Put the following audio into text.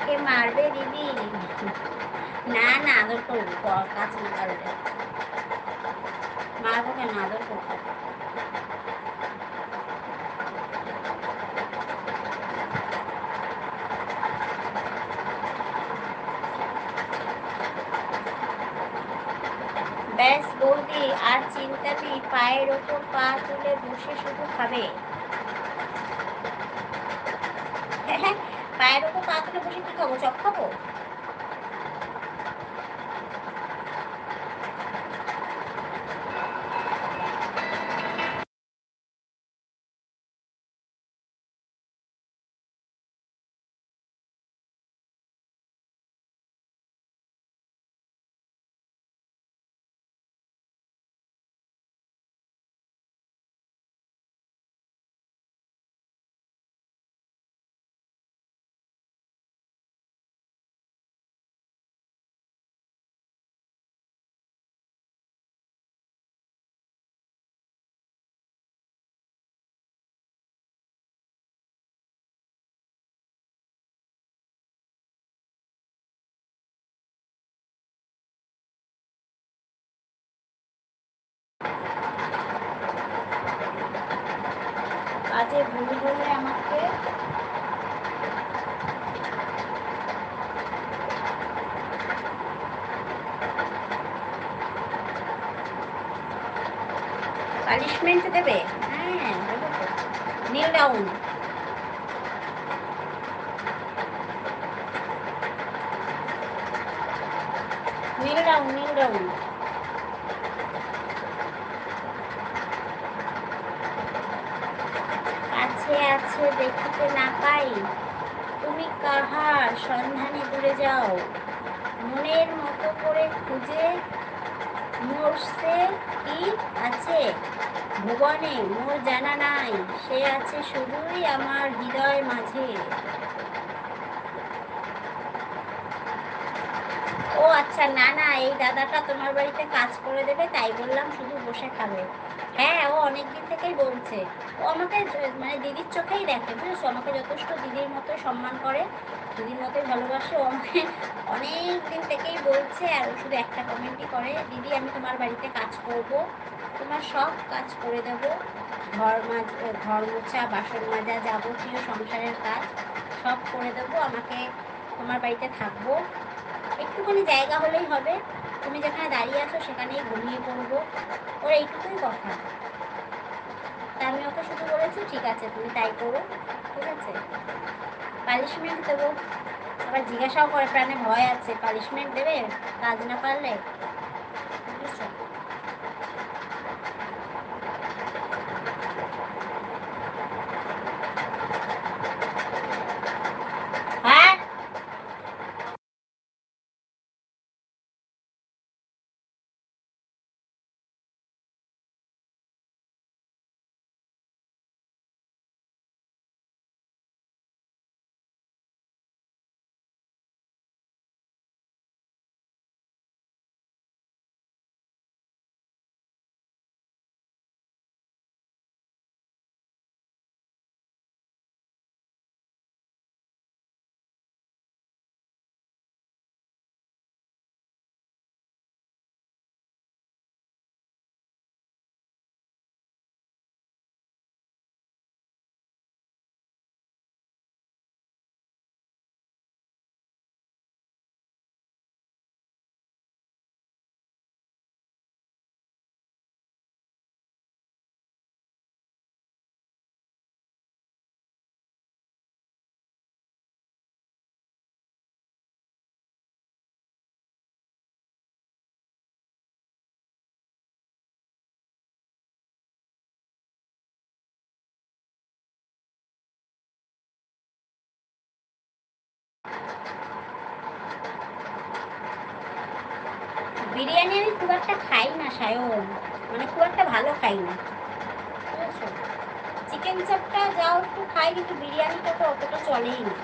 আমাকে মারবে দিদি? না না, আদর করবো, কাজ না পারলে মারবো কেন, আদর করবো। ব্যাস বৌদি, আর চিন্তা নেই, পায়ের ওপর পা তুলে বসে শুধু খাবে। হ্যাঁ, পায়ের ওপর পা তুলে বসে কি খাবো, চপ খাবো? কাজে ভুল হলে আমাকে পানিশমেন্ট দেবে? হ্যাঁ দেবো তো। নীল ডাউন, নীল ডাউন, নীল ডাউন। কাছে আছে দেখিতে না পাই, তুমি কাহার সন্ধানে দূরে যাও। মনের মতো করে খুঁজে মোর সে কি আছে ভুবনে, মোর জানা নাই, সে আছে শুধুই আমার হৃদয় মাঝে। ও আচ্ছা, না না, এই দাদাটা তোমার বাড়িতে কাজ করে দেবে, তাই বললাম শুধু বসে খাবে। হ্যাঁ, ও অনেকদিন থেকেই বলছে। ও আমাকে মানে দিদির চোখেই দেখে, বুঝেছো, আমাকে যথেষ্ট দিদির মতো সম্মান করে, দিদির মতোই ভালোবাসে। ও আমাকে অনেক দিন থেকেই বলছে, আর ও শুধু একটা কমেন্টই করে, দিদি আমি তোমার বাড়িতে কাজ করব, তোমার সব কাজ করে দেব, ঘর মোছা, বাসন মাজা, যাবতীয় সংসারের কাজ সব করে দেবো, আমাকে তোমার বাড়িতে থাকবো, একটুখানি জায়গা হলেই হবে, তুমি যেখানে দাঁড়িয়ে আছো সেখানেই ঘুমিয়ে পড়বো, ওর এইটুকুই কথা। তা আমি ওকে শুধু বলেছি ঠিক আছে তুমি তাই করো, ঠিক আছে। পানিশমেন্ট দেবো, আবার জিজ্ঞাসাও করে, প্রাণে ভয় আছে, পানিশমেন্ট দেবে কাজ না পারলে, বুঝেছো। হ্যাঁ, বিরিয়ানি আমি খুব একটা খাই না সায়ন, মানে খুব একটা ভালো খাই না, বুঝেছো। চিকেন চাপটা যাও একটু খাই, কিন্তু বিরিয়ানিটা তো অতটা চলেই না।